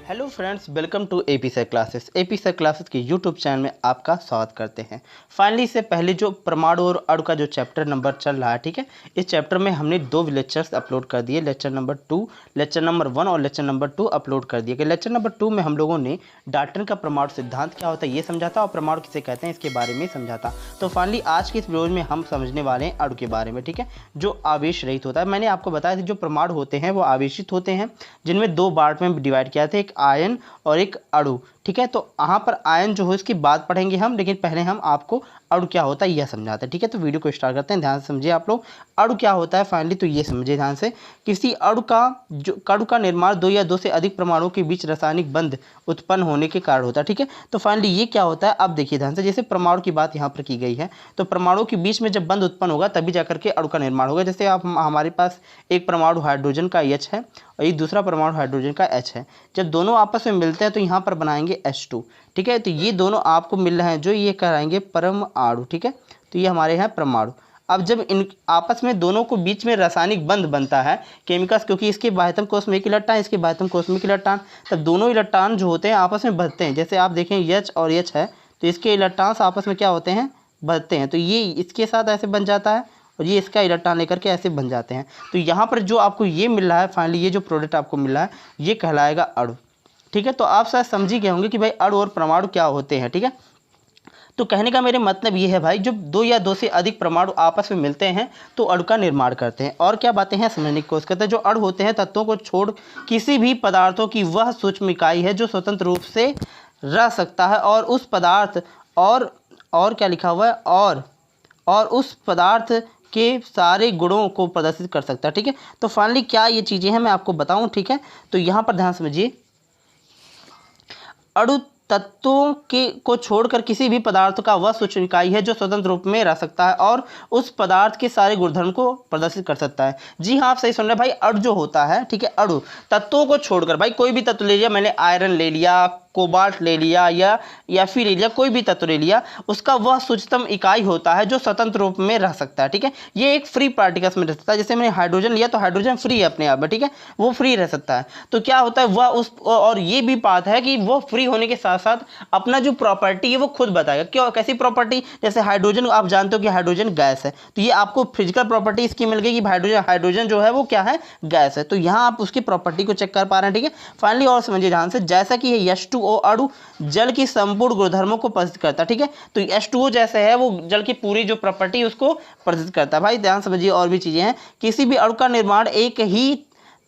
Hello friends, welcome to AP sir classes. AP sir classes के YouTube channel में आपका स्वागत करते हैं। फाइनली इससे पहले जो परमाणु और अणु का जो चैप्टर नंबर चल रहा है, ठीक है, इस चैप्टर में हमने 2 लेक्चर्स अपलोड कर दिए। लेक्चर नंबर 2, लेक्चर नंबर 1 और लेक्चर नंबर 2 अपलोड कर दिए। लेक्चर नंबर 2 में हम लोगों ने डाल्टन का परमाणु सिद्धांत क्या होता है ये समझा था और परमाणु किसे कहते हैं इसके बारे में समझा था। तो फाइनली आज की इस वीडियो में हम समझने वाले हैं अणु के बारे में, ठीक है, जो आवेश रहित होता है। मैंने आपको बताया था जो परमाणु होते हैं वो आवेशित होते हैं, जिनमें 2 पार्ट में डिवाइड किया था, एक आयन और एक अणु, ठीक है। तो यहाँ पर आयन जो है इसकी बात पढ़ेंगे हम, लेकिन पहले हम आपको अणु क्या होता है यह समझाते हैं, ठीक है। तो वीडियो को स्टार्ट करते हैं, ध्यान से समझिए आप लोग। अणु क्या होता है फाइनली तो ये समझिए ध्यान से। किसी अणु का निर्माण 2 या 2 से अधिक परमाणुओं के बीच रासायनिक बंध उत्पन्न होने के कारण होता है, ठीक है। तो फाइनली ये क्या होता है अब देखिए ध्यान से। जैसे परमाणु की बात यहाँ पर की गई है, तो परमाणु के बीच में जब बंध उत्पन्न होगा तभी जाकर के अणु का निर्माण होगा। जैसे आप हमारे पास एक परमाणु हाइड्रोजन का H है और एक दूसरा परमाणु हाइड्रोजन का H है। जब दोनों आपस में मिलते हैं तो यहाँ पर बनाएंगे H2, ठीक है। तो ये दोनों आपको मिल रहे हैं जो ये कहलाएंगे परमाणु, ठीक है। तो ये हमारे हैं परमाणु। अब जब इन आपस में दोनों को बीच में रासायनिक बंध बनता है केमिकल्स, क्योंकि इसके बाह्यतम कोश में एक इलेक्ट्रॉन, इसके बाह्यतम कोश में एक इलेक्ट्रॉन, तब दोनों इलेक्ट्रॉन जो होते हैं आपस में बंधते हैं। जैसे आप देखें H और H है तो इसके इलेक्ट्रॉन्स आपस में क्या होते हैं, बंधते हैं। तो ये इसके साथ ऐसे बन जाता है और ये इसका इलेक्ट्रॉन लेकर के ऐसे बन जाते हैं। तो यहाँ पर जो आपको ये मिल रहा है फाइनली, ये जो प्रोडक्ट आपको मिल रहा है ये कहलाएगा अणु, ठीक है। तो आप शायद समझ ही गए होंगे कि भाई अणु और परमाणु क्या होते हैं, ठीक है। तो कहने का मेरे मतलब ये है भाई, जब 2 या 2 से अधिक परमाणु आपस में मिलते हैं तो अणु का निर्माण करते हैं। और क्या बातें हैं समझने की कोशिश करते हैं। जो अणु होते हैं तत्वों को छोड़ किसी भी पदार्थों की वह सूक्ष्म इकाई है जो स्वतंत्र रूप से रह सकता है और उस पदार्थ और क्या लिखा हुआ है और उस पदार्थ के सारे गुणों को प्रदर्शित कर सकता है, ठीक है। तो फाइनली क्या ये चीज़ें हैं मैं आपको बताऊं, ठीक है। तो यहाँ पर ध्यान समझिए, अणु तत्वों को छोड़कर किसी भी पदार्थ का वह सूक्ष्म इकाई है जो स्वतंत्र रूप में रह सकता है और उस पदार्थ के सारे गुणधर्म को प्रदर्शित कर सकता है। जी हाँ, आप सही सुन रहे हैं भाई। अणु जो होता है, ठीक है, अणु तत्वों को छोड़कर, भाई कोई भी तत्व ले लिया, मैंने आयरन ले लिया, कोबाल्ट ले लिया या फिर ले लिया, कोई भी तत्व ले लिया, उसका वह सूक्ष्मतम इकाई होता है जो स्वतंत्र रूप में रह सकता है, ठीक है। ये एक फ्री पार्टिकल्स में रह सकता है। जैसे मैंने हाइड्रोजन लिया तो हाइड्रोजन फ्री है अपने आप में, ठीक है, वो फ्री रह सकता है। तो क्या होता है वह उस, और ये भी बात है कि वो फ्री होने के साथ साथ अपना जो प्रॉपर्टी है वो खुद बताएगा। क्यों, कैसी प्रॉपर्टी? जैसे हाइड्रोजन, आप जानते हो कि हाइड्रोजन गैस है, तो ये आपको फिजिकल प्रॉपर्टी इसकी मिल गई कि हाइड्रोजन जो है वो क्या है, गैस है। तो यहाँ आप उसकी प्रॉपर्टी को चेक कर पा रहे हैं, ठीक है। फाइनली और समझिए ध्यान से, जैसा कि ये H2O अणु जल की संपूर्ण गुणधर्मों को प्रदर्शित करता है, ठीक है। तो H2O जैसे है वो जल की पूरी जो प्रॉपर्टी उसको प्रदर्शित करता है। भाई ध्यान समझिए, और भी चीजें हैं। किसी भी अणु का निर्माण एक ही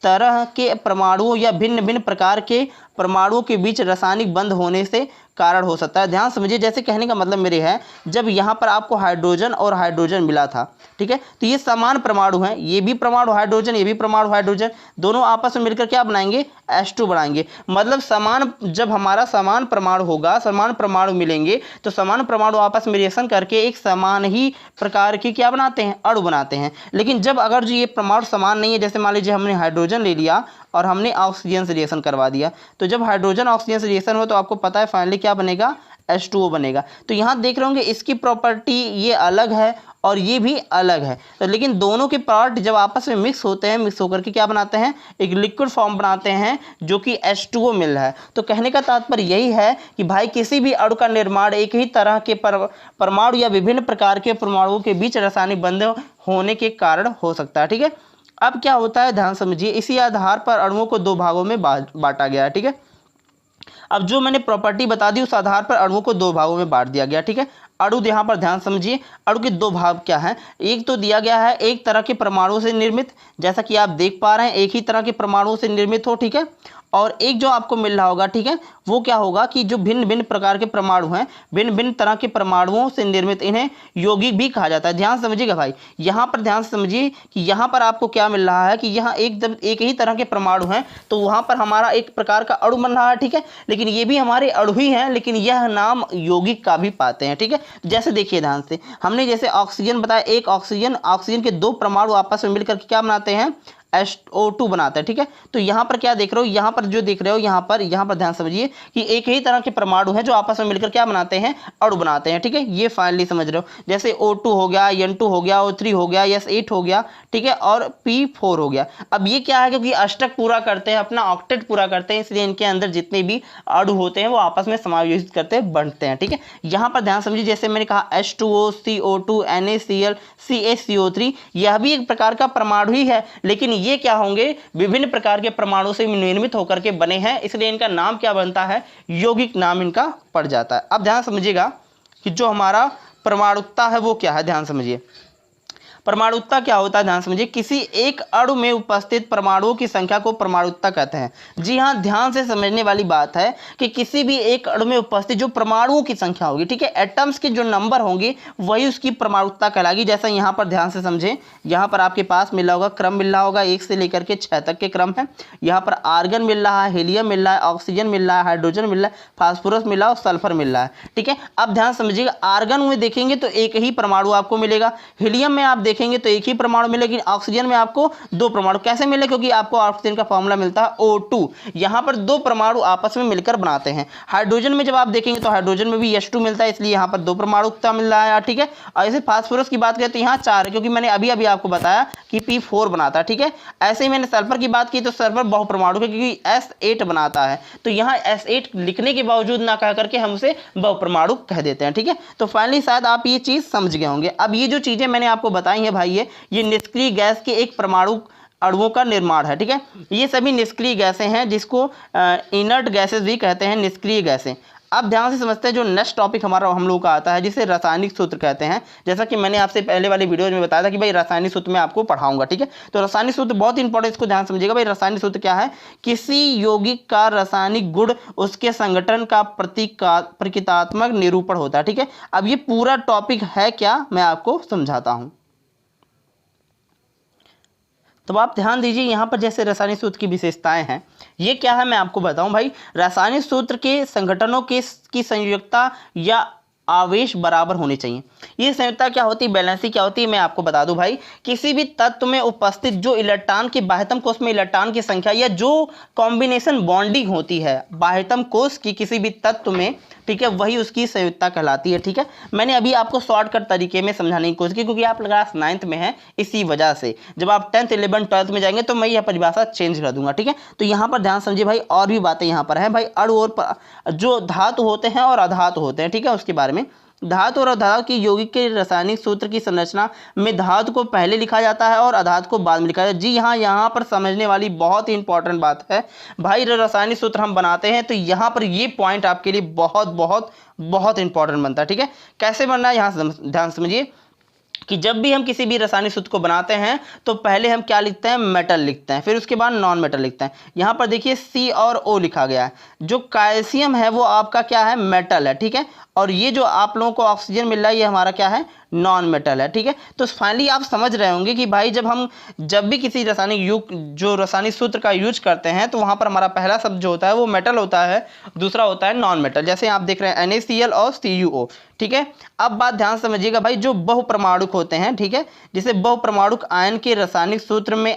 तरह के परमाणुओं या भिन्न भिन्न प्रकार के परमाणुओं के बीच रासायनिक बंध होने से कारण हो सकता है। ध्यान समझिए, जैसे कहने का मतलब मेरे है, जब यहाँ पर आपको हाइड्रोजन और हाइड्रोजन मिला था, ठीक है, तो ये समान परमाणु हैं, ये भी परमाणु हाइड्रोजन, ये भी परमाणु हाइड्रोजन, दोनों आपस में मिलकर क्या बनाएंगे, H2 बनाएंगे। मतलब समान, जब हमारा समान परमाणु होगा, समान परमाणु मिलेंगे तो समान परमाणु आपस में रिएक्शन करके एक समान ही प्रकार की क्या बनाते हैं, अणु बनाते हैं। लेकिन जब अगर जो ये परमाणु समान नहीं है, जैसे मान लीजिए हमने हाइड्रोजन ले लिया और हमने ऑक्सीजन से रिएक्शन करवा दिया, तो जब हाइड्रोजन ऑक्सीजन से रिएक्शन हो तो आपको पता है फाइनली क्या बनेगा, H2O बनेगा। तो यहाँ देख रहे होंगे इसकी प्रॉपर्टी ये अलग है और ये भी अलग है, तो लेकिन दोनों के पार्ट जब आपस में मिक्स होते हैं, मिक्स होकर के क्या बनाते हैं, एक लिक्विड फॉर्म बनाते हैं जो कि H2O मिल रहा है। तो कहने का तात्पर्य यही है कि भाई किसी भी अणु का निर्माण एक ही तरह के परमाणु या विभिन्न प्रकार के परमाणुओं के बीच रासायनिक बंध होने के कारण हो सकता है, ठीक है। अब क्या होता है ध्यान समझिए, इसी आधार पर अणुओं को 2 भागों में बांटा गया है, ठीक है। अब जो मैंने प्रॉपर्टी बता दी उस आधार पर अणुओं को 2 भागों में बांट दिया गया, ठीक है। अणु यहाँ पर ध्यान समझिए, अणु के 2 भाग क्या हैं। एक तो दिया गया है एक तरह के परमाणु से निर्मित, जैसा कि आप देख पा रहे हैं एक ही तरह के परमाणु से निर्मित हो, ठीक है। और एक जो आपको मिल रहा होगा, ठीक है, वो क्या होगा कि जो भिन्न भिन्न प्रकार के परमाणु हैं, भिन्न भिन्न तरह के परमाणुओं से निर्मित, इन्हें यौगिक भी कहा जाता है। ध्यान समझिएगा भाई, यहाँ पर ध्यान समझिए कि यहाँ पर आपको क्या मिल रहा है कि यहाँ एकदम एक ही तरह के परमाणु हैं, तो वहाँ पर हमारा एक प्रकार का अणु बन रहा है, ठीक है। लेकिन ये भी हमारे अणु ही हैं, लेकिन यह नाम यौगिक का भी पाते हैं, ठीक है। जैसे देखिए ध्यान से, हमने जैसे ऑक्सीजन बताया, एक ऑक्सीजन के 2 परमाणु आपस में मिलकर क्या बनाते हैं, SO2 बनाता है, ठीक है। तो यहाँ पर क्या देख रहे हो, यहाँ पर जो देख रहे हो, यहाँ पर ध्यान समझिए कि एक ही तरह के परमाणु हैं जो आपस में मिलकर क्या बनाते हैं, अणु बनाते हैं, ठीक है। ये फाइनली समझ रहे हो, जैसे O2 हो गया, N2 हो गया, O3 हो गया, S8 हो गया, ठीक है, और P4 हो गया। अब ये क्या है, क्योंकि अष्टक पूरा करते हैं, अपना ऑक्टेट पूरा करते हैं, इसलिए इनके अंदर जितने भी अणु होते हैं वो आपस में समायोजित करते बनते हैं। ठीक है, यहाँ पर ध्यान समझिए, जैसे मैंने कहा H2O, CO2, NaCl, CaCO3, यह भी एक प्रकार का परमाणु ही है, लेकिन ये क्या होंगे, विभिन्न प्रकार के परमाणु से निर्मित होकर के बने हैं, इसलिए इनका नाम क्या बनता है, यौगिक नाम इनका पड़ जाता है। अब ध्यान समझिएगा कि जो हमारा परमाणुकता है वो क्या है, ध्यान समझिए। परमाणुकता क्या होता है, ध्यान समझिए, किसी एक अणु में उपस्थित परमाणुओं की संख्या को परमाणुकता कहते हैं। जी हाँ, ध्यान से समझने वाली बात है कि किसी भी एक अणु में उपस्थित जो परमाणुओं की संख्या होगी, ठीक है, एटम्स के जो नंबर होंगे वही उसकी परमाणुकता कहलाएगी। जैसा यहाँ पर ध्यान से समझें, यहाँ पर आपके पास मिल रहा होगा, क्रम मिल रहा होगा, 1 से लेकर के 6 तक के क्रम है। यहाँ पर आर्गन मिल रहा है, हीलियम मिल रहा है, ऑक्सीजन मिल रहा है, हाइड्रोजन मिल रहा है, फास्फोरस मिल रहा है और सल्फर मिल रहा है। ठीक है, अब ध्यान समझिएगा, आर्गन में देखेंगे तो एक ही परमाणु आपको मिलेगा, हीलियम में आप देखेंगे तो एक ही परमाणु मिलेगा, लेकिन ऑक्सीजन में आपको 2 परमाणु कैसे मिले, क्योंकि आपको ऑक्सीजन का फॉर्मूला मिलता है O2, यहाँ पर 2 परमाणु आपस में मिलकर बनाते हैं। हाइड्रोजन में जब आप देखेंगे तो हाइड्रोजन में भी H2 मिलता है, इसलिए यहाँ पर 2 परमाणुकता मिल रहा है। ठीक है, और ऐसे फास्फोरस की बात करें तो यहाँ 4 है, क्योंकि मैंने अभी आपको बताया कि P4 बनाता है। ठीक है, ऐसे ही मैंने सल्फर की बात की तो सल्फर बहुपरमाणु है, क्योंकि S8 बनाता है, तो यहाँ S8 लिखने के बावजूद ना कह करके हम उसे बहुपरमाणु कह देते हैं। ठीक है, तो फाइनली शायद आप ये चीज समझ गए होंगे। अब ये जो चीजें मैंने आपको बताई हैं भाई, ये निष्क्रिय गैस के एक परमाणु अणुओं का निर्माण है। ठीक है, ये सभी निष्क्रिय गैसें हैं, जिसको इनर्ट गैसेस भी कहते हैं, निष्क्रिय गैसें। अब ध्यान से समझते हैं, जो नेक्स्ट टॉपिक हमारा हम लोग का आता है, जिसे रासायनिक सूत्र कहते हैं। जैसा कि मैंने आपसे पहले वाली वीडियो में बताया था कि भाई रासायनिक सूत्र में आपको पढ़ाऊंगा। ठीक है, तो रासायनिक सूत्र बहुत इंपॉर्टेंट, इसको ध्यान समझिएगा भाई। रासायनिक सूत्र क्या है, किसी यौगिक का रासायनिक गुण उसके संगठन का प्रतीकात्मक निरूपण होता है। ठीक है, अब ये पूरा टॉपिक है क्या, मैं आपको समझाता हूं। तो आप ध्यान दीजिए, यहाँ पर जैसे रासायनिक सूत्र की विशेषताएं हैं, ये क्या है मैं आपको बताऊं भाई। रासायनिक सूत्र के संगठनों की संयोजकता या आवेश बराबर होने चाहिए। ये संयोजकता क्या होती है, बैलेंसिंग क्या होती है, मैं आपको बता दूं भाई। किसी भी तत्व में उपस्थित जो इलेक्ट्रॉन के बाह्यतम कोष में इलेक्ट्रॉन की संख्या या जो कॉम्बिनेशन बॉन्डिंग होती है बाह्यतम कोष की किसी भी तत्व में, ठीक है, वही उसकी संयोजकता कहलाती है। ठीक है, मैंने अभी आपको शॉर्टकट तरीके में समझाने की कोशिश की, क्योंकि आप क्लास 9th में हैं, इसी वजह से जब आप 10th 11th 12th में जाएंगे तो मैं यह परिभाषा चेंज कर दूंगा। ठीक है, तो यहाँ पर ध्यान समझिए भाई, और भी बातें यहाँ पर है भाई। अणु और जो धातु होते हैं और अधातु होते हैं, ठीक है, उसके बारे में। धातु और अधातु की यौगिक के रासायनिक सूत्र की संरचना में धातु को पहले लिखा जाता है और अधातु को बाद में लिखा जाता है। जी हाँ, यहाँ पर समझने वाली बहुत ही इंपॉर्टेंट बात है भाई। रासायनिक सूत्र हम बनाते हैं तो यहाँ पर ये पॉइंट आपके लिए बहुत बहुत बहुत इंपॉर्टेंट बनता है। ठीक है, कैसे बनना है यहाँ से ध्यान समझिए कि जब भी हम किसी भी रासायनिक सूत्र को बनाते हैं तो पहले हम क्या लिखते हैं, मेटल लिखते हैं, फिर उसके बाद नॉन मेटल लिखते हैं। यहाँ पर देखिए C और O लिखा गया है। जो कैल्शियम है वो आपका क्या है, मेटल है। ठीक है, और ये जो आप लोगों को ऑक्सीजन मिल रहा है ये हमारा क्या है, नॉन मेटल है। ठीक है, तो फाइनली आप समझ रहे होंगे कि भाई जब भी किसी रासायनिक सूत्र का यूज करते हैं तो वहाँ पर हमारा पहला शब्द जो होता है वो मेटल होता है, दूसरा होता है नॉन मेटल। जैसे आप देख रहे हैं NaCl और CuO। ठीक है, अब बात ध्यान समझिएगा भाई, जो बहुपरमाणुक होते हैं, ठीक है, जिसे बहुपरमाणुक आयन के रासायनिक सूत्र में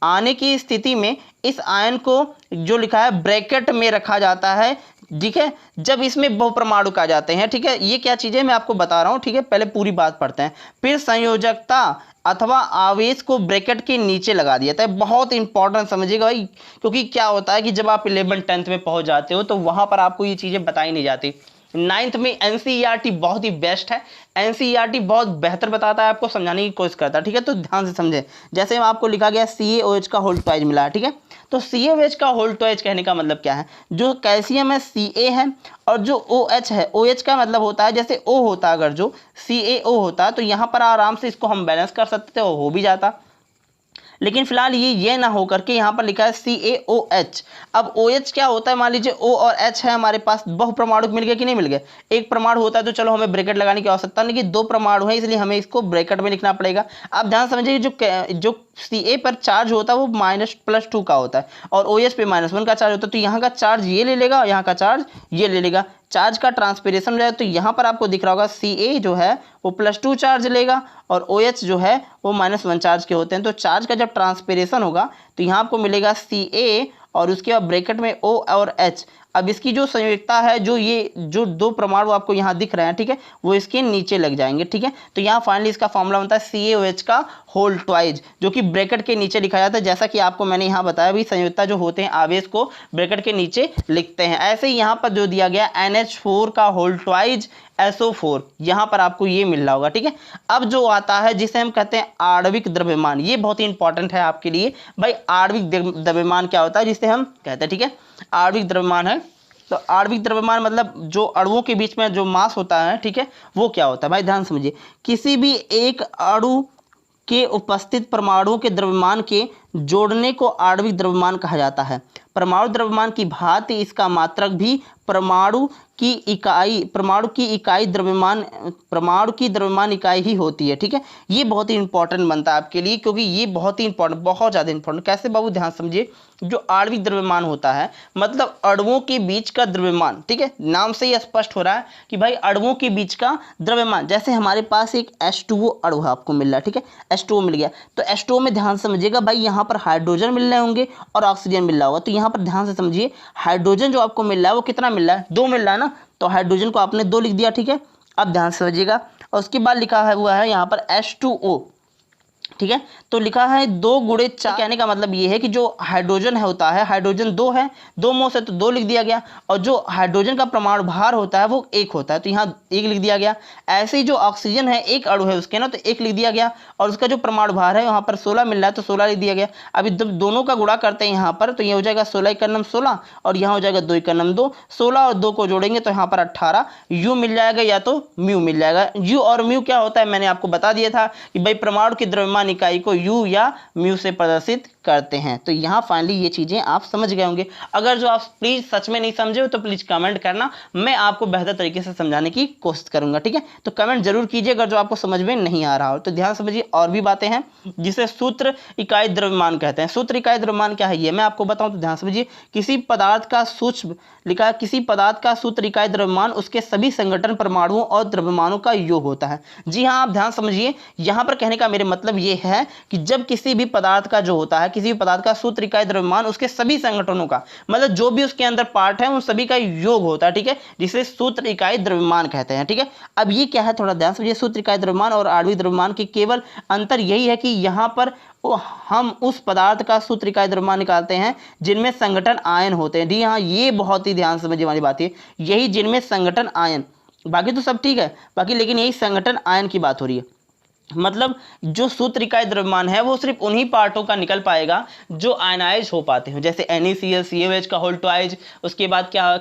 आने की स्थिति में इस आयन को जो लिखा है ब्रैकेट में रखा जाता है। ठीक है, जब इसमें बहुपरमाणुक आ जाते हैं, ठीक है, ये क्या चीज़ें मैं आपको बता रहा हूँ। ठीक है, पहले पूरी बात पढ़ते हैं, फिर संयोजकता अथवा आवेश को ब्रैकेट के नीचे लगा दिया जाता है। बहुत इंपॉर्टेंट समझिएगा भाई, क्योंकि क्या होता है कि जब आप 11th 10th में पहुंच जाते हो तो वहां पर आपको ये चीज़ें बताई नहीं जाती। 9th में NCERT बहुत ही बेस्ट है, NCERT बहुत बेहतर बताता है, आपको समझाने की कोशिश करता है। ठीक है, तो ध्यान से समझे, जैसे आपको लिखा गया CaOH का होल ट्वाइज मिला है। ठीक है, तो CaOH का होल ट्वाइज कहने का मतलब क्या है, जो कैल्शियम है Ca है और जो OH है, OH का मतलब होता है जैसे O होता, अगर जो CaO होता तो यहाँ पर आराम से इसको हम बैलेंस कर सकते थे, हो भी जाता। लेकिन फिलहाल ये ना हो करके यहाँ पर लिखा है CaOH। अब OH क्या होता है, मान लीजिए O और H है हमारे पास, बहुपरमाणुक मिल गया कि नहीं मिल गया। एक परमाणु होता है तो चलो हमें ब्रैकेट लगाने की आवश्यकता नहीं, कि 2 परमाणु है इसलिए हमें इसको ब्रैकेट में लिखना पड़ेगा। अब ध्यान समझिए, जो Ca पर चार्ज होता है वो -+2 का होता है और OH पे -1 का चार्ज होता है, तो यहाँ का चार्ज ये ले लेगा और यहाँ का चार्ज ये ले लेगा। चार्ज का ट्रांसपिरेशन हो जाए तो यहाँ पर आपको दिख रहा होगा Ca जो है वो +2 चार्ज लेगा और OH जो है वो -1 चार्ज के होते हैं। तो चार्ज का जब ट्रांसपिरेशन होगा तो यहाँ आपको मिलेगा Ca और उसके बाद ब्रैकेट में O और H। अब इसकी जो संयुक्ता है, जो ये जो दो परमाणु आपको यहाँ दिख रहे हैं, ठीक है, वो इसके नीचे लग जाएंगे, ठीक है। तो यहाँ फाइनली इसका फॉर्मूला बनता है CaOH का होल ट्वाइज, जो कि ब्रैकेट के नीचे लिखा जाता है। जैसा कि आपको मैंने यहाँ बताया भी, संयुक्ता जो होते हैं आवेश को ब्रैकेट के नीचे लिखते हैं। ऐसे ही यहाँ पर जो दिया गया NH4 का होल ट्वाइज SO4, यहाँ पर आपको ये मिल रहा होगा, ठीक है। अब जो आता है जिसे हम कहते हैं आणविक द्रव्यमान, ये बहुत ही इंपॉर्टेंट है आपके लिए भाई। आणविक द्रव्यमान क्या होता है जिसे हम कहते हैं, ठीक है, आणविक द्रव्यमान है। तो आणविक द्रव्यमान मतलब जो अणुओं के बीच में जो मास होता है, ठीक है, वो क्या होता है भाई, ध्यान समझिए। किसी भी एक अणु के उपस्थित परमाणुओं के द्रव्यमान के जोड़ने को आणविक द्रव्यमान कहा जाता है। परमाणु द्रव्यमान की भांति इसका मात्रक भी परमाणु की द्रव्यमान इकाई ही होती है, ठीक है। ये बहुत ही इंपॉर्टेंट बनता है आपके लिए, क्योंकि ये बहुत ही इंपॉर्टेंट, बहुत ज़्यादा इंपॉर्टेंट। कैसे बाबू, ध्यान समझिए। जो आणविक द्रव्यमान होता है मतलब अणुओं के बीच का द्रव्यमान, ठीक है, नाम से ही स्पष्ट हो रहा है कि भाई अणुओं के बीच का द्रव्यमान। जैसे हमारे पास एक H2O अणु है, आपको मिल रहा है, ठीक है, H2O मिल गया। तो H2O में ध्यान समझिएगा भाई, यहाँ पर हाइड्रोजन मिल रहे होंगे और ऑक्सीजन मिल रहा होगा। तो यहाँ पर ध्यान से समझिए, हाइड्रोजन जो आपको मिल रहा है वो कितना मिल रहा है, 2 मिल रहा है ना। तो हाइड्रोजन को आपने 2 लिख दिया, ठीक है। अब ध्यान से समझिएगा, और उसके बाद लिखा है हुआ है यहाँ पर H2O, ठीक है। तो लिखा है 2 गुणे 4। कहने का मतलब ये है कि जो हाइड्रोजन है होता है, हाइड्रोजन 2 है, 2 मोल से तो 2 लिख दिया गया। और जो हाइड्रोजन का परमाणु भार होता है वो 1 होता है, तो यहाँ 1 लिख दिया गया। ऐसे ही जो ऑक्सीजन है, एक अणु है उसके ना, तो 1 लिख दिया गया। और उसका जो परमाणु भार है यहाँ पर 16 मिल रहा है, तो 16 लिख दिया गया। अभी जब दोनों का गुणा करते हैं यहाँ पर, तो ये हो जाएगा 16 एकन्नम 16, और यहाँ हो जाएगा 2 एकन्नम 2। 16 और 2 को जोड़ेंगे तो यहाँ पर 18 U मिल जाएगा, या तो म्यू मिल जाएगा। U और म्यू क्या होता है, मैंने आपको बता दिया था कि भाई परमाणु की द्रव्यमान इकाई को U या म्यू से प्रदर्शित करते हैं। तो यहाँ फाइनली ये चीजें आप समझ गए होंगे। अगर जो आप प्लीज सच में नहीं समझे हो तो प्लीज कमेंट करना, मैं आपको बेहतर तरीके से समझाने की कोशिश करूंगा, ठीक है। तो कमेंट जरूर कीजिए अगर जो आपको समझ में नहीं आ रहा हो। तो ध्यान समझिए, और भी बातें हैं जिसे सूत्र इकाई द्रव्यमान कहते हैं। सूत्र इकाई द्रव्यमान क्या है ये मैं आपको बताऊं, तो ध्यान समझिए। किसी पदार्थ का सूक्ष्म लिखा है, किसी पदार्थ का सूत्र इकाई द्रव्यमान उसके सभी संगठन परमाणुओं और द्रव्यमानों का योग होता है। जी हाँ, आप ध्यान समझिए, यहाँ पर कहने का मेरे मतलब ये है कि जब किसी भी पदार्थ का जो होता है, किसी भी पदार्थ का सूत्र इकाई द्रव्यमान उसके सभी संगठनों का, मतलब जो भी उसके अंदर पार्ट है उन सभी का योग होता है, ठीक है, जिसे सूत्र इकाई द्रव्यमान कहते हैं, ठीक है। अब ये क्या है, थोड़ा ध्यान समझिए। सूत्र इकाई द्रव्यमान और आणविक द्रव्यमान के केवल अंतर यही है कि यहाँ पर हम उस पदार्थ का सूत्र इकाई द्रव्यमान निकालते हैं जिनमें संगठन आयन होते हैं। जी हाँ, ये बहुत ही ध्यान समझने वाली बात है, यही जिनमें संगठन आयन, बाकी तो सब ठीक है बाकी, लेकिन यही संगठन आयन की बात हो रही है। मतलब जो सूत्र इकाई द्रव्यमान है वो सिर्फ उन्हीं पार्टों का निकल पाएगा जो आयनाइज हो पाते हैं, जैसे NaCl CaOH का होल ट्वाइज, उसके बाद क्या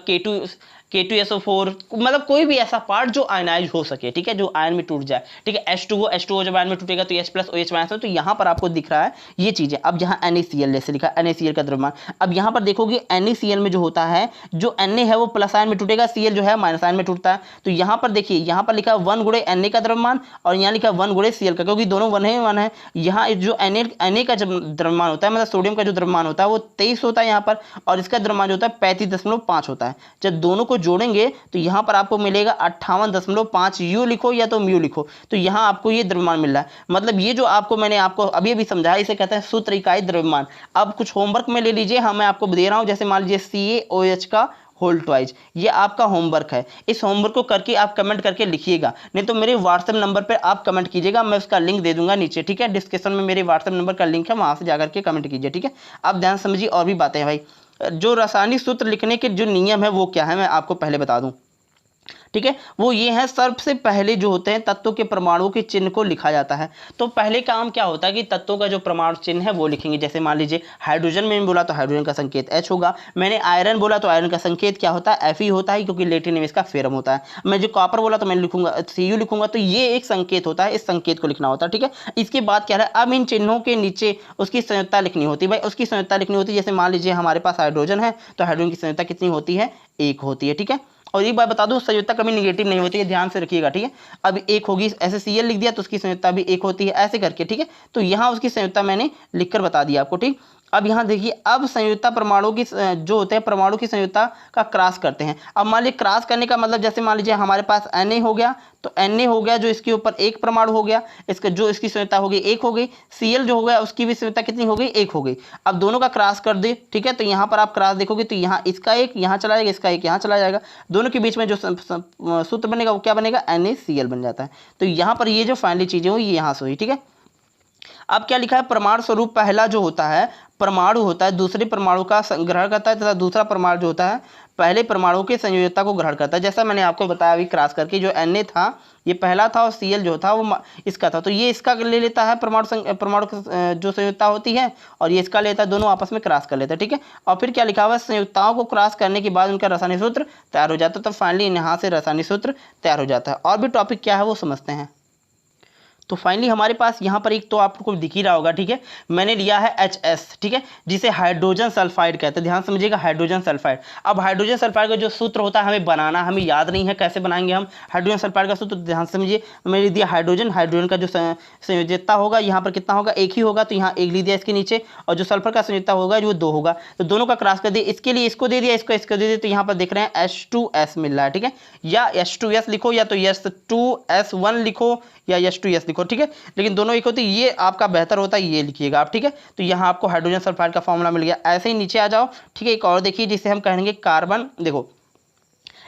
K2SO4, मतलब कोई भी ऐसा पार्ट जो आयनाइज हो सके, ठीक है, जो आयन में टूट जाए, ठीक है। H2O जब आयन में टूटेगा तो H+OH- तो यहाँ पर आपको दिख रहा है ये चीजें। अब जहाँ NaCl जैसे लिखा NaCl का द्रव्यमान, अब यहाँ पर देखोगे NaCl में जो होता है, जो Na है वो प्लस आयन में टूटेगा, Cl जो है माइनस आयन में टूटता है। तो यहाँ पर देखिए, यहाँ पर लिखा 1 गुणे Na का द्रव्यमान और यहाँ लिखा 1 गुणे Cl का, क्योंकि दोनों 1 है। यहाँ जो Na का जब द्रव्यमान होता है, मतलब सोडियम का जो द्रव्यमान होता है वो 23 होता है यहाँ पर, और इसका द्रव्यमान जो होता है 35.5 होता है। जब दोनों को जोड़ेंगे तो यहाँ पर आपको मिलेगा 58.5। U लिखो या तो म्यू लिखो, तो यहाँ आपको ये द्रव्यमान मिल रहा है। मतलब ये जो आपको मैंने आपको अभी अभी समझाया, इसे कहते हैं सूत्र इकाई द्रव्यमान। अब कुछ होमवर्क में ले लीजिए, हाँ मैं आपको दे रहा हूँ। जैसे मान लीजिए CaOH का होल ट्वाइज, ये आपका होमवर्क है। इस होमवर्क को करके आप कमेंट करके लिखिएगा, नहीं तो मेरे व्हाट्सएप नंबर पर आप कमेंट कीजिएगा, मैं उसका लिंक दे दूंगा नीचे, ठीक है। डिस्क्रिप्शन में मेरे व्हाट्सएप नंबर का लिंक है, वहां से जाकर के कमेंट कीजिए, ठीक है। अब ध्यान समझिए, और भी बातें हैं भाई। जो रासायनिक सूत्र लिखने के जो नियम है वो क्या है, मैं आपको पहले बता दूं, ठीक है। वो ये है, सबसे पहले जो होते हैं तत्वों के परमाणुओं के चिन्ह को लिखा जाता है। तो पहले काम क्या होता है कि तत्वों का जो परमाणु चिन्ह है वो लिखेंगे। जैसे मान लीजिए हाइड्रोजन में बोला तो हाइड्रोजन का संकेत H होगा, मैंने आयरन बोला तो आयरन का संकेत क्या होता है, Fe होता है, क्योंकि लेटिन में इसका फेरम होता है। मैं जो कॉपर बोला तो मैं लिखूंगा Cu लिखूंगा, तो ये एक संकेत होता है, इस संकेत को लिखना होता है, ठीक है। इसके बाद क्या है, अब इन चिन्हों के नीचे उसकी संयुक्ता लिखनी होती है भाई, उसकी संयुक्ता लिखनी होती है। जैसे मान लीजिए हमारे पास हाइड्रोजन है तो हाइड्रोजन की संयुक्ता कितनी होती है, 1 होती है, ठीक है। और एक बात बता दूं, संयुक्ता कभी नेगेटिव नहीं होती है, ध्यान से रखिएगा, ठीक है। अब 1 होगी, ऐसे Cl लिख दिया तो उसकी संयुक्ता भी 1 होती है, ऐसे करके, ठीक है। तो यहाँ उसकी संयुक्ता मैंने लिखकर बता दिया आपको, ठीक। अब यहाँ देखिए, अब संयुक्ता परमाणु की जो होते हैं परमाणु की संयुक्ता का क्रॉस करते हैं। अब मान लीजिए क्रॉस करने का मतलब, जैसे मान लीजिए हमारे पास Na हो गया, तो Na हो गया जो इसके ऊपर एक परमाणु हो गया, इसका जो इसकी संयुक्ता हो गई एक हो गई। Cl जो हो गया उसकी भी संयुक्ता कितनी हो गई, एक हो गई। अब दोनों का क्रॉस कर दे, ठीक है, तो यहाँ पर आप क्रॉस देखोगे तो यहाँ इसका एक यहाँ चला जाएगा, इसका एक यहाँ चला जाएगा, दोनों के बीच में जो सूत्र बनेगा वो क्या बनेगा, NaCl बन जाता है। तो यहाँ पर ये जो फाइनली चीजें हुई ये यहाँ से हुई, ठीक है। अब क्या लिखा है, परमाणु स्वरूप पहला जो होता है परमाणु होता है दूसरे परमाणु का ग्रहण करता है, तथा दूसरा परमाणु जो होता है पहले परमाणु की संयोजकता को ग्रहण करता है। जैसा मैंने आपको बताया अभी क्रॉस करके, जो Na था ये पहला था और Cl जो था वो इसका था, तो ये इसका ले लेता है परमाणु जो संयोजकता होती है, और ये इसका लेता है, दोनों आपस में क्रॉस कर लेता है, ठीक है। और फिर क्या लिखा हुआ है, संयुक्ताओं को क्रॉस करने के बाद उनका रासायनिक सूत्र तैयार हो जाता है। तो फाइनली यहाँ से रासायनिक सूत्र तैयार हो जाता है। और भी टॉपिक क्या है वो समझते हैं। तो फाइनली हमारे पास यहाँ पर एक तो आपको दिख ही रहा होगा, ठीक है, मैंने लिया है HS, ठीक है, जिसे हाइड्रोजन सल्फाइड कहते हैं। ध्यान समझिएगा, हाइड्रोजन सल्फाइड। अब हाइड्रोजन सल्फाइड का जो सूत्र होता है हमें बनाना, हमें याद नहीं है, कैसे बनाएंगे हम हाइड्रोजन सल्फाइड का सूत्र। ध्यान समझिए, मैंने दिया हाइड्रोजन का जो संयोजकता होगा यहाँ पर कितना होगा, एक ही होगा, तो यहाँ एक लिख दिया इसके नीचे, और जो सल्फर का संयोजकता होगा जो 2 होगा, तो दोनों का क्रॉस कर दिया। इसके लिए इसको दे दिया, इसको दे दिया, तो यहाँ पर देख रहे हैं H2S मिल रहा है, ठीक है, या H2S लिखो या तो S2S1 लिखो या H2S लिखो, ठीक है, लेकिन दोनों एक होती है, ये आपका बेहतर होता है, ये लिखिएगा आप, ठीक है। तो यहाँ आपको हाइड्रोजन सल्फाइड का फॉर्मूला मिल गया। ऐसे ही नीचे आ जाओ, ठीक है, एक और देखिए जिसे हम कहेंगे कार्बन। देखो,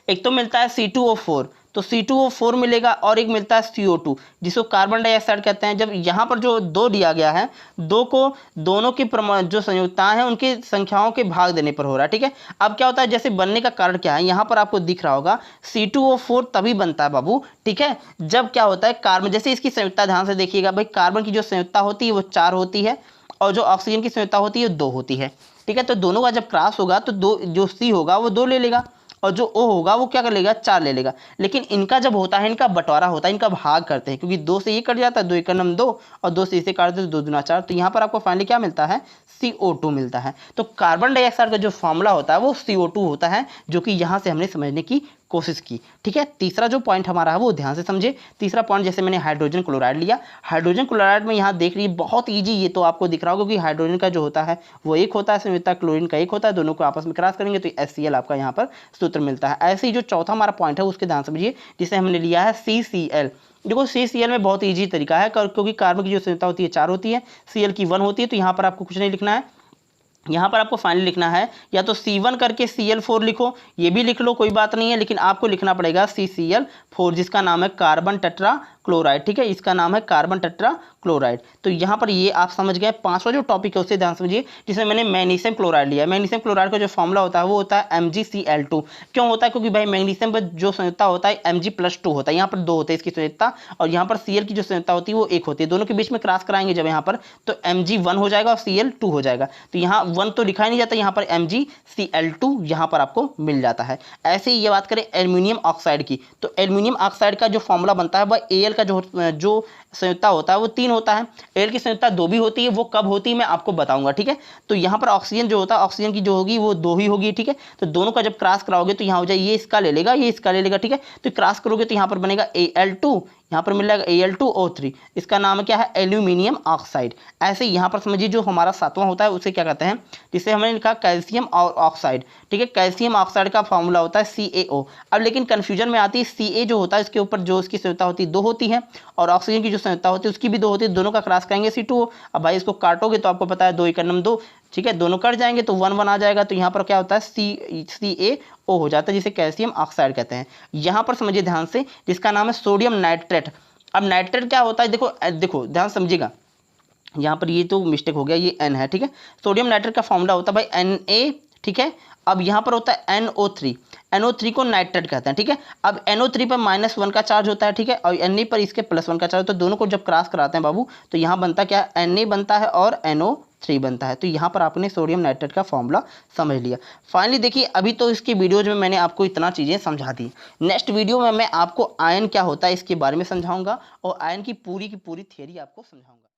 एक तो मिलता है C2O4, तो C2O4 मिलेगा, और एक मिलता है CO2 जिसको कार्बन डाइऑक्साइड कहते हैं। जब यहाँ पर जो 2 दिया गया है, 2 को दोनों की जो संयुक्ताएं हैं उनकी संख्याओं के भाग देने पर हो रहा है, ठीक है। अब क्या होता है, जैसे बनने का कारण क्या है, यहाँ पर आपको दिख रहा होगा C2O4 तभी बनता है बाबू, ठीक है, जब क्या होता है कार्बन, जैसे इसकी संयुक्ता ध्यान से देखिएगा भाई, कार्बन की जो संयुक्ता होती है वो 4 होती है, और जो ऑक्सीजन की संयुक्ता होती है वो 2 होती है, ठीक है। तो दोनों का जब क्रॉस होगा तो जो C होगा वो 2 ले लेगा, और जो O होगा वो क्या कर लेगा, 4 ले लेगा। लेकिन इनका जब होता है, इनका बंटवारा होता है, इनका भाग करते हैं, क्योंकि 2 से ये कट जाता है, 2 एकम 2, और 2 से इसे काट दे तो 2 दूना 4। तो यहाँ पर आपको फाइनली क्या मिलता है, CO2 मिलता है। तो कार्बन डाइऑक्साइड का जो फॉर्मूला होता है वो CO2 होता है, जो कि यहाँ से हमने समझने की कोशिश की, ठीक है। तीसरा जो पॉइंट हमारा है वो ध्यान से समझे। तीसरा पॉइंट, जैसे मैंने हाइड्रोजन क्लोराइड लिया, हाइड्रोजन क्लोराइड में यहाँ देख लीजिए बहुत ईजी, ये तो आपको दिख रहा होगा कि हाइड्रोजन का जो होता है वो एक होता है संयुक्ता, क्लोरीन का एक होता है, दोनों को आपस में क्रॉस करेंगे तो HCl आपका यहाँ पर सूत्र मिलता है। ऐसे ही जो चौथा हमारा पॉइंट है उसके ध्यान समझिए, जिसे हमने लिया है CCl। देखो CCl में बहुत ईजी तरीका है, क्योंकि कार्बन की जो संयुक्ता होती है 4 होती है, Cl की 1 होती है, तो यहाँ पर आपको कुछ नहीं लिखना है, यहाँ पर आपको फाइनली लिखना है या तो C1 करके Cl4 लिखो, ये भी लिख लो कोई बात नहीं है, लेकिन आपको लिखना पड़ेगा CCl4 जिसका नाम है कार्बन टेट्रा क्लोराइड, ठीक है, इसका नाम है कार्बन टेट्रा क्लोराइड। तो यहाँ पर ये आप समझ गए। पांचवा जो टॉपिक है उसे ध्यान समझिए, जिसमें मैंने मैग्नीशियम क्लोराइड लिया। मैग्नीशियम क्लोराइड का जो फॉर्मूला होता है वो होता है MgCl2। क्यों होता है, क्योंकि भाई मैग्नीशियम पर जो संयुक्ता होता है Mg+2 होता है, यहाँ पर 2 होते हैं इसकी संयुक्ता, और यहाँ पर Cl की जो संयुक्ता होती है वो 1 होती है, दोनों के बीच में क्रॉस कराएंगे जब यहाँ पर, तो Mg1 हो जाएगा और Cl2 हो जाएगा। तो यहाँ 1 तो लिखा ही नहीं जाता, यहाँ पर MgCl2 यहाँ पर आपको मिल जाता है। ऐसे ही ये बात करें एल्यूमिनियम ऑक्साइड की, तो एल्यूमिनियम ऑक्साइड का जो फॉर्मूला बनता है वह Al का जो संयुक्ता होता है वो 3 होता है, Al की संयुक्ता 2 भी होती है, वो कब होती है मैं आपको बताऊंगा, ठीक है। तो यहाँ पर ऑक्सीजन जो होता है, ऑक्सीजन की जो होगी वो 2 ही होगी, ठीक है। तो दोनों का जब क्रॉस कराओगे तो यहाँ हो जाए, ये इसका ले लेगा, ये इसका ले लेगा, ठीक है। तो क्रॉस करोगे तो यहाँ पर बनेगा Al2, यहाँ पर मिल जाएगा Al2O3, इसका नाम क्या है, एल्यूमिनियम ऑक्साइड। ऐसे यहाँ पर समझिए जो हमारा 7वां होता है उसे क्या कहते हैं, जिसे हमने लिखा कैल्शियम ऑक्साइड, ठीक है। कैल्शियम ऑक्साइड का फॉर्मूला होता है CaO। अब लेकिन कंफ्यूजन में आती है, Ca जो होता है इसके ऊपर जो उसकी संयुक्ता होती है 2 होती है, और ऑक्सीजन की जो संयुक्ता होती है उसकी भी 2 होती है, दोनों का क्रॉस करेंगे C2O। अब भाई इसको काटोगे तो आपको पता है 2 एकम 2, ठीक है, दोनों कट जाएंगे तो 1 1 आ जाएगा, तो यहाँ पर क्या होता है CaO हो जाता है, जिसे कैल्शियम ऑक्साइड कहते हैं। यहाँ पर समझिए ध्यान से, जिसका नाम है सोडियम नाइट्रेट। अब नाइट्रेट क्या होता है, देखो ध्यान समझिएगा, यहाँ पर ये तो मिस्टेक हो गया, ये N है, ठीक है। सोडियम नाइट्रेट का फॉर्मूला होता है भाई Na, ठीक है। अब यहाँ पर होता है NO3 को नाइट्रेट कहते हैं, ठीक है। अब NO3 पर -1 का चार्ज होता है, ठीक है, और Na पर इसके +1 का चार्ज होता है, दोनों को जब क्रॉस कराते हैं बाबू तो यहाँ बनता क्या, Na बनता है और NO3 बनता है। तो यहाँ पर आपने सोडियम नाइट्रेट का फॉर्मूला समझ लिया। फाइनली देखिए, अभी तो इसकी वीडियोज में मैंने आपको इतना चीज़ें समझा दी, नेक्स्ट वीडियो में मैं आपको आयन क्या होता है इसके बारे में समझाऊंगा, और आयन की पूरी थियरी आपको समझाऊंगा।